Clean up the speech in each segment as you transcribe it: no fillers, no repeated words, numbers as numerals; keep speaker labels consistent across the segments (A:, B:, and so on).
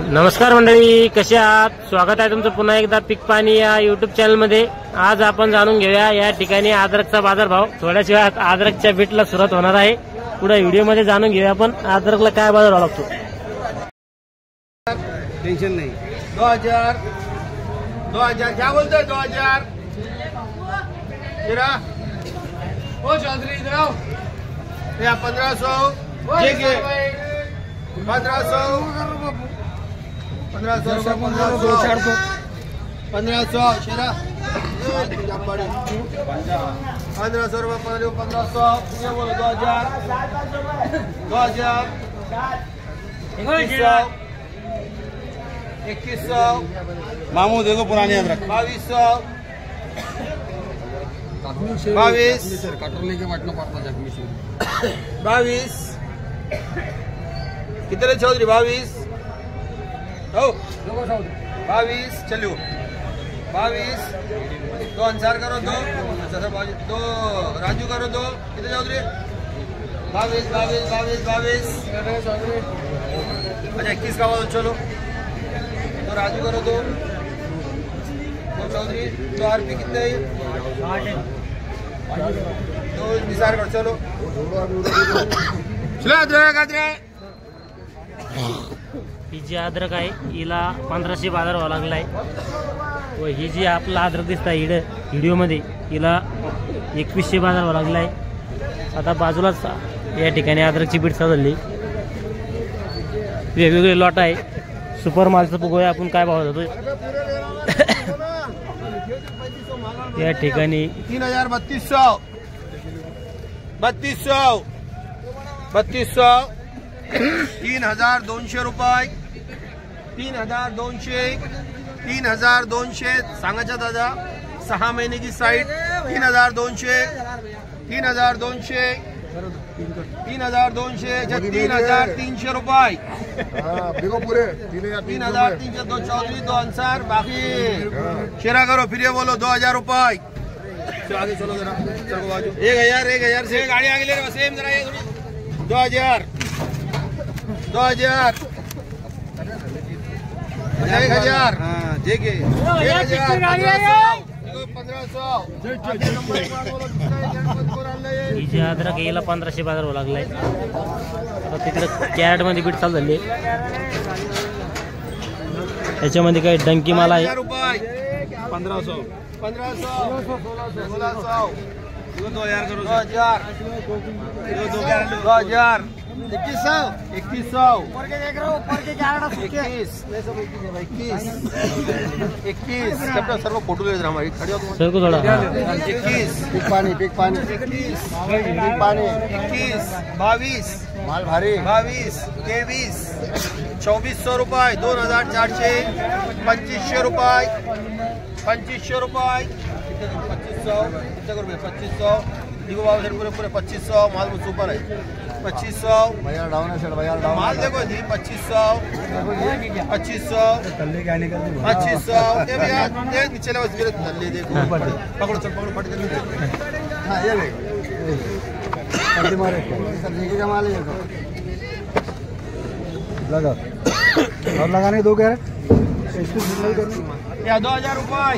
A: नमस्कार मंडळी, कसे आहात? स्वागत आहे तुमचं पुन्हा एकदा पीक पाणी या युट्यूब चॅनल मध्ये। आज आपण जाणून घेऊया या ठिकाणी अद्रकचा बाजारभाव। थोड्याच वेळात अद्रकच्या बीटला सुरुवात होणार आहे। पुढे व्हिडिओ मध्ये जाणून घेऊया आपण अद्रकला काय बाजारभाव लागतो।
B: टेंशन नहीं। 2000 क्या बोलते हैं? 2000 तेरा ओ चौधरी इधर आओ। या 1500 ठीक है, 1500 1500 शेरा 1500 रुपये 1500 ये बोलो 2000 2100 मामू देखो पुराने अदरक 2200 कटरने के वाटना पड़ता जख्मी से 22 कितने चौधरी 22 चलो 22 दो अंसार करो दो राजू करो दो कितने चौधरी 22 अच्छा 21 का बोलो चलो तो राजू करो दो चौधरी 2 आरपी कितने दो निसार करो चलो चलो अदरक
A: ही जी अद्रक आहे हिला 1500 बाजारभाव लागलाय व ही जी आपला अद्रक दिसता व्हिडिओ मध्ये हिला 2100 बाजारभाव लागलाय। आता बाजूलाच या ठिकाणी अद्रकची बीट चालली, वेगवेगळे लॉट आहे। सुपर मालचं बघूया आपण काय भाव जातोय या ठिकाणी
B: 3200 3200 रुपये 3200 सांगायचा दादा 6 महीने की साइड 3200 3200 3300 रुपये
C: पूरे
B: 3300 दो चौधरी दो अंसार बाकी शेरा करो फिर ये बोलो 2000 रुपये। आगे चलो जरा 1000 से गाड़ी आगे ले रहे सेम जरा 2000 1000 हाँ देखे 1500
A: ही जी अद्रक याला 1500 बाजारभाव लागलाय। आता तिकडे कॅरेट मध्ये बीट चालू झाली, याच्यामध्ये काही डंकी माल आहे
B: 1500 2000 करो 2000 2100 सर्व फोटो ले रहा हमारी खड़ी
A: सर को थोड़ा
B: 21
C: पानी
B: 21 22
C: माल भारी
B: 22 23 2400 रुपये 2400 2500 रुपये 2500 रुपये 2500 देखो बाबू सर पूरे 2500 माल सुपर है 2500
C: भैया डाउन है सर भैया
B: माल देखो जी 2500 2500 ये भैया ये नीचे ले बस मेरे तल्ले देखो पकड़ो चल पकड़ो फट के नीचे
C: हां ये देख पट्टी मारे सर देखिए का माल है ये लगा और लगाने 2 कैरेट इसको सिग्नल करनी
B: या 2000 रुपये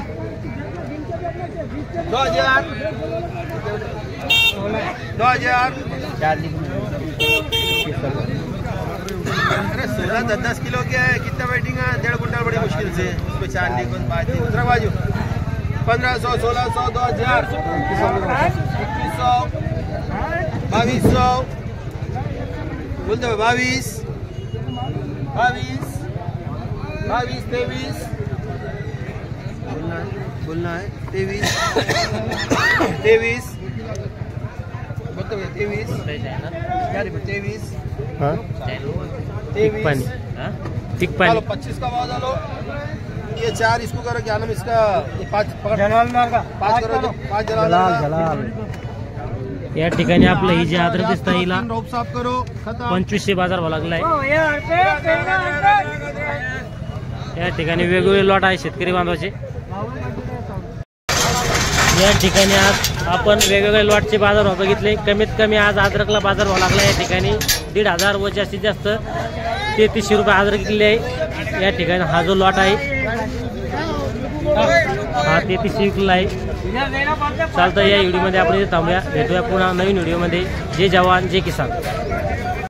B: 2000 अरे 16-10 किलो क्या है, कितना वेटिंग है? 1.5 कुंटल बड़ी मुश्किल से उसमें 4 निकल बाजी दूसरा बाजू 1500 1600 2000 2100 2200 बोलते 22 23 बोलना है 23 बोलते 23
A: हाँ
B: पानी
A: ठीक पानी
B: 25 का भाव डालो। ये 4 इसको करो, क्या नाम इसका 5 करो 5 जलाल
A: या ठिकाणी आपलं ही जी अद्रक दिसता हिला
B: रोप साफ करो
A: 2500 बाजारभाव लागलाय। या ठिकाणी वेगवेगळे लॉट आहे शेतकरी बांधवाचे। या ठिकाणी आज आपण वेगवेगळे लॉटचे बाजारभाव बघितले। कमीत कमी आज अद्रकला बाजारभाव लागला या ठिकाणी 1500 व जास्तीत जास्त 3300 रुपये अद्रक विकली आहे या ठिकाणी। हा जो लॉट आहे हा 3300 विकला आहे। चालतं या व्हिडिओमध्ये आपण इथे थांबूया, भेटूया पुन्हा नवीन व्हिडिओमध्ये। जय जवान जय किसान।